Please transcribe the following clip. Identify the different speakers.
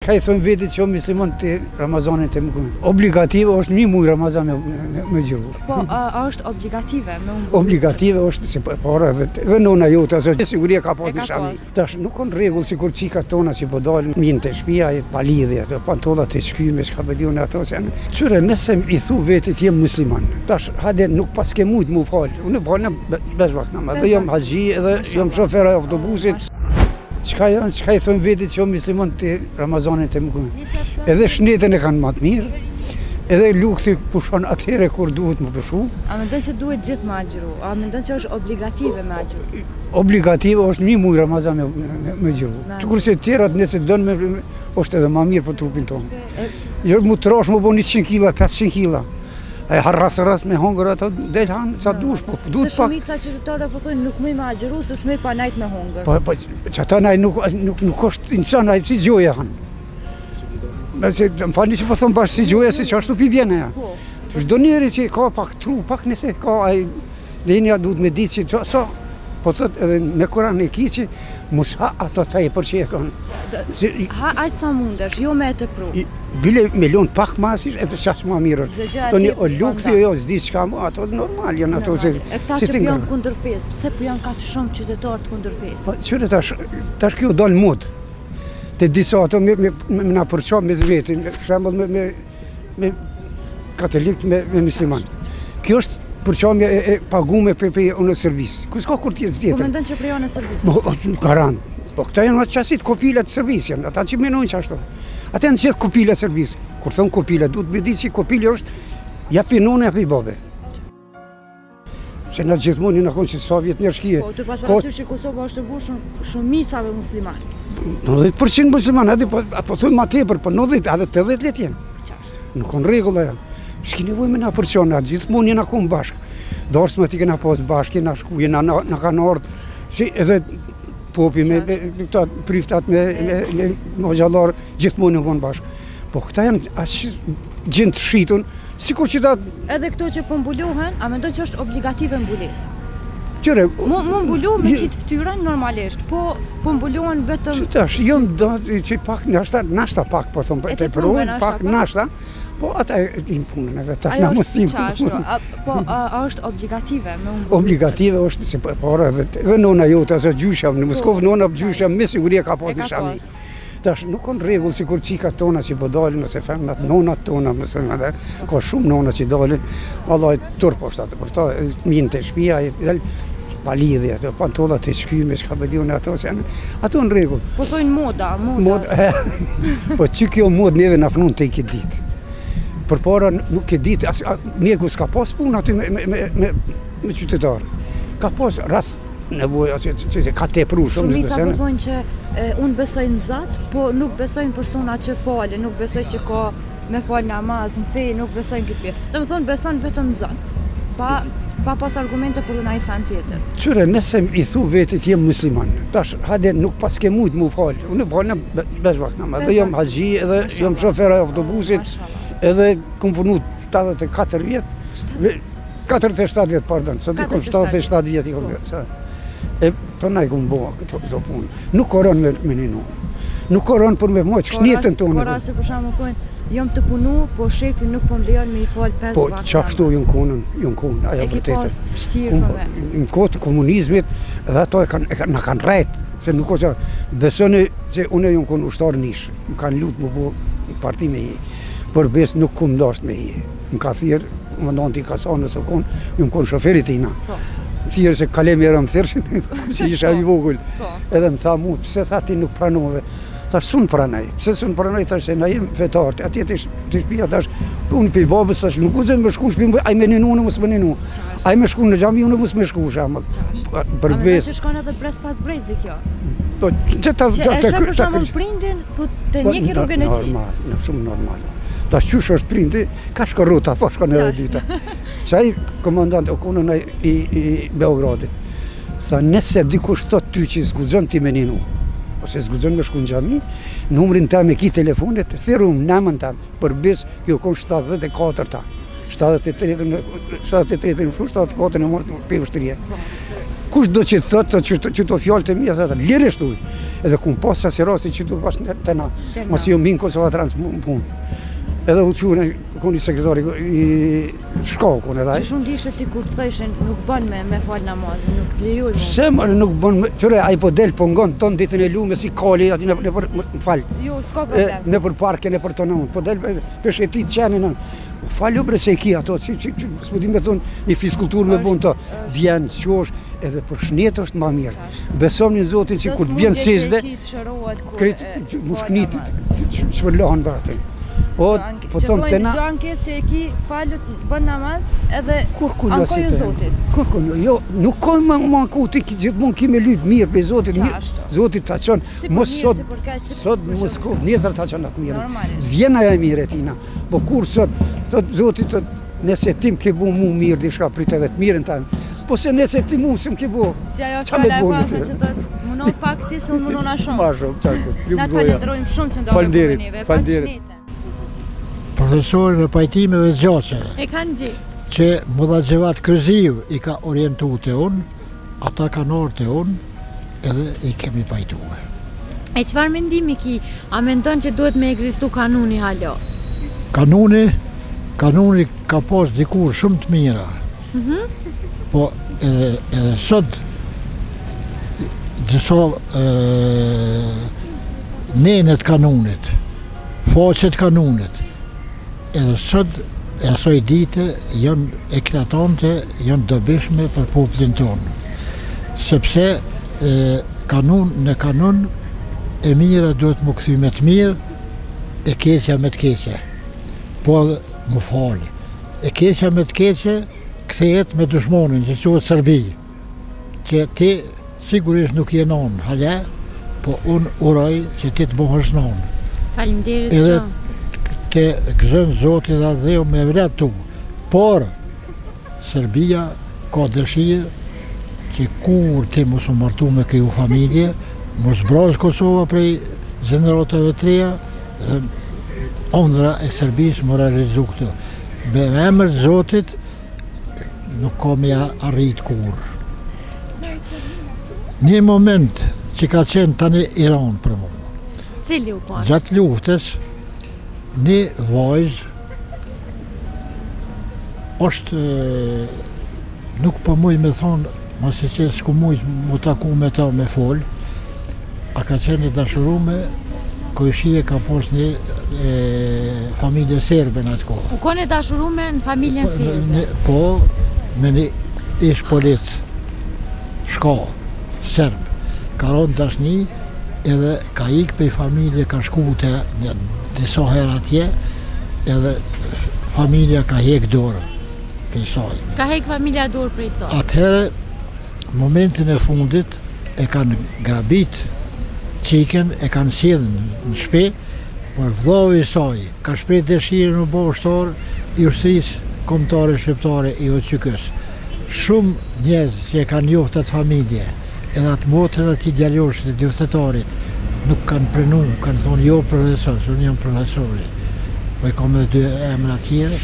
Speaker 1: Çka I thon vetit që musliman të Ramazanit të më obligative është një muaj Ramazan me gjuhë.
Speaker 2: Po, është obligative me unë.
Speaker 1: Obligative është se para dhe nona jote, asë siguria ka pas një shami. Tash nuk kanë rregull sikur çikat tona që po dalin minë të shtëpia, pa lidhje, ato pantollat të shkyme, çka po diun ato se çyre nëse I thu vetit jem musliman. Tash hade nuk pas ke mujt mu fal. Unë falem 5 vakte namaz. Edhe jam haxhi edhe jam shofer I autobusit. Çka I thon vetit që jam musliman të Ramazanit të më. Edhe shnetën e kanë më të mirë. Edhe lukthi pushon atëherë kur duhet më pushu.
Speaker 2: A mendon që duhet gjithë me agjëru? A mendon që është obligative me agjëru?
Speaker 1: Obligative është një muaj Ramazan me gjuhë. Kurse të tjerat nëse dënë është edhe më mirë për trupin tonë. Jo mu trosh më bon 100 kg, 500 kg. Ai harras me hongër ato del han ça dush, po duhet
Speaker 2: pak. Se shumica qytetarë po thonë nuk më agjëru se s'më pa najt me hongër.
Speaker 1: Po çata naj nuk është insan ai si gjoja han. Nëse më falni që po thon bash si gjoja se çashtu pi bjen aja. Çdo njeri që ka pak tru, pak nëse ka ai dinja duhet me ditë që so po thot edhe me Kur'an e kiçi mos ha ato ta I përçekon.
Speaker 2: Ha aq sa mundesh, jo me të pru.
Speaker 1: Bile milion pak masish edhe çast më mirë. Toni o lukthi jo s'di çka ato normal janë ato se
Speaker 2: si ti janë kundër fesë, pse po janë kaq shumë qytetarë të kundër fesë?
Speaker 1: Po çfarë tash kjo dal mod. Te disa ato me na përçon me vetin, për shembull me katolik me musliman. Kjo është përçamja e pagume për unë servis. Ku s'ka kur tjetër tjetër.
Speaker 2: Po mendon që prejon e servis?
Speaker 1: Po garant. Po këta janë atë qasit kopila të servis janë, ata që menojnë që ashtu. Ata janë gjithë kopila të servis. Kur thon kopila, duhet me ditë që kopili është ja pi nune, ja pi babe. Se na gjithmonë na konë që sa vjet njerëz shkije.
Speaker 2: Po, të parasysh që Kosova është e mbushur shumicave musliman.
Speaker 1: 90% musliman, po thon më tepër, po 90, edhe 80 let janë. Nuk kanë rregull ajo. S'ki nevojë me na përçon, gjithmonë jena kom bashk. Dorës më ti kena pas bashkë, na shku, na kanë ardhur. Si edhe popi me këta priftat me mojallar gjithmonë kanë bashk. Po këta janë aq gjend shitun, sikur që ta
Speaker 2: edhe këto që po mbulohen, a mendon që është obligative mbulesa?
Speaker 1: Qëre,
Speaker 2: mu mbulu me qitë ftyrën normalisht, po mbulohen vetëm...
Speaker 1: Qëtash, jom do që pak nashta pak, po thonë, të përruhen, pak nashta, po ata e tim punën e vetë, tash na mos tim punën.
Speaker 2: Po a është obligative me mbulu?
Speaker 1: Obligative është se para edhe nona jote, asë gjysha, në Moskov nona gjysha, me siguria ka pas një shami. Tash nuk kanë rregull sikur çikat tona që po dalin ose femnat nonat tona, më thënë atë, ka shumë nona që dalin, vallahi turp është atë për to, minë të shtëpia, del pa lidhje, ato pantollat të shkyme, çka po diun ato se ato në rregull.
Speaker 2: Po thonë moda.
Speaker 1: Po çu kjo mod neve na punon tek këtë ditë. Përpara nuk e ditë, mjeku s'ka pas punë aty me qytetar. Ka pas rast nevojë që ka tepru shumë.
Speaker 2: Shumica po thonë që unë besoj në Zot, po nuk besojnë persona që falen, nuk besoj që ka me fal namaz, në fe, nuk besojnë këtë pjesë. Domethënë beson vetëm në Zot. Pa pas argumente për ndonjë san tjetër.
Speaker 1: Qyre, nëse I thu vetit jem musliman, tash hade nuk pas ke mujt mu fal. Unë falem 5 vakte namaz. Edhe jam haxhi, edhe jam shofer autobusit, edhe kom punu 74 vjet. 47 vjet, pardon, sot I kom 77 vjet I kom vjet. E to na I kom bo këto punë. Nuk koron me ninu. Nuk koron për me moq shnetën tonë.
Speaker 2: Por se për shembull thonë, jam të punu, po shefi nuk po m'lejon me I fal 5 vakte.
Speaker 1: Po çashtu jon konën, ajo vërtetë. Në kohë të komunizmit, edhe ato na kanë rrejt, se nuk ka besoni se unë jon kon ushtar nish. Më kanë lut më bo parti me I. Por bes nuk kum dashur me I. Më ka thirr komandanti Kasanës o kon, jam kon shoferi tina. Thirë se kalem era më thërshin, si isha I vogël. Edhe më tha mu, pse tha ti nuk pranove? Tash sun pranoj. Pse sun pranoj tash se na jem fetar. Atje të shtëpia tash unë pe babës tash nuk uzem me shku shtëpi, ai më ninu, unë mos më ninu. Ai më shku në xhami, unë mos më shku shembull. Për bes.
Speaker 2: Ti shkon edhe pres pas brezi kjo.
Speaker 1: Po ta
Speaker 2: për shembull prindin, thotë të njëki rrugën e tij.
Speaker 1: Normal, shumë normal. Tash qysh është prindi, ka shkorruta, po shkon edhe dyta. Çaj komandant okunën I Beogradit. Tha nëse dikush thot ty që zguxon ti me ninu, ose zguxon me shku në xhami, numrin tim me ki telefonit, thirrum namën tim, për bes kjo kon 74-ta. 73 në 74 në 74 në mort pe ushtria. Kush do që të thotë që të fjallë të mija, thotë, lirisht uj. Edhe ku më pasë që rasti që të bashkë të na, mos jo minë konservatrans punë. Edhe u qune, koni sekretari i shkakun edhe.
Speaker 2: Që shumë dishe ti kur të thëshin nuk bën me falë namazin, nuk lejuj me.
Speaker 1: Pse më nuk bën, qëre, ai po del, po ngon ton ditën e lume si kali, ati në për, më falë.
Speaker 2: Jo, s'ka problem.
Speaker 1: Në për parke, në për tonë, po del për shetit qenin, falë bre se i ki ato, s'po di me thonë një fiskultur me bun të, vjen, qosh, edhe për shnet është ma mirë. Besom një Zotin që kur të bjen sizde, kretë, mushknit, shpërlohen bërë. Po thëmë të na...
Speaker 2: Që ankes që e ki falët, bën namaz, edhe
Speaker 1: ankoju
Speaker 2: Zotit.
Speaker 1: Kurkunjo, jo, nuk ka më anku ti gjithmonë ki me lypë mirë për Zotit, Zotit ta qënë, mos sot, mos kohë, nesër ta qënë atë mirë. Vjena e mirë e tina, po kur sot, thot Zotit, nëse tim ke bu mu mirë, di shka prit edhe të mirën ta, po se nëse ti mu se më ke bu,
Speaker 2: qa me të boni të? Munon pak ti, se unë munon a shumë.
Speaker 1: Ma shumë, qashtu,
Speaker 2: na të falenderojmë shumë që ndonë me bënive, pa qënete.
Speaker 3: Profesorin e pajtimeve zgjaqeve.
Speaker 2: E kanë gjithë.
Speaker 3: Që Mullaxhevat Kërziu i ka orientu të unë, ata kanë orë të unë, edhe i kemi pajtuar.
Speaker 2: E çfarë mendimi ki? A mendon që duhet me ekzistu kanuni halo?
Speaker 3: Kanuni ka pas dikur shumë të mira. Po edhe sot disa nenet kanunit, faqet kanunit, edhe sot e asoj dite janë eklatante, janë dobishme për popullin tonë. Sepse në kanun e mira duhet më kthy me të mirë, e keqja me të keqe. Po më falë. E keqja me të keqe kthehet me dushmonin që quhet Serbi. Që ti sigurisht nuk je non, hala, po unë uroj që ti të bëhesh non.
Speaker 2: Faleminderit shumë.
Speaker 3: Të gëzën Zotit dhe dheu me vret tu. Por, Serbia ka dëshirë që kur ti mos më martu me kriju familje, mos brazë Kosova prej gjeneratave të reja, dhe ondra e Serbisë më realizu këtë. Me emër Zotit nuk ka me arrit kur. Një moment që ka qenë tani Iran për mu.
Speaker 2: Cili u pa?
Speaker 3: Gjatë luftës, një vajzë është, nuk po muj me thonë, mos e që s'ku muj mu taku me ta me folë, a ka qenë dashurume, kojshie ka pos një familje serbe në atë kohë.
Speaker 2: U kone dashurume në familjen serbe?
Speaker 3: Po, me një ish polic, shka, serb, ka ronë dashni, edhe ka ikë pe familje, ka shku të disa herë atje, edhe familja ka hek dorë për saj.
Speaker 2: Ka hek familja dorë për saj?
Speaker 3: Atëherë, momentin e fundit, e kanë grabit qiken, e kanë sjellë në shtëpi, por vllau i saj ka shpreh dëshirën në bëu ushtar i ushtrisë kombëtare shqiptare i OQK-s. Shumë njerëz që e kanë njohur atë familje, edhe atë motrën e atij djaloshit të udhëtetarit, nuk kanë pranu, kanë thonë jo profesor, unë jam profesori. Po e kam edhe dy emra tjera.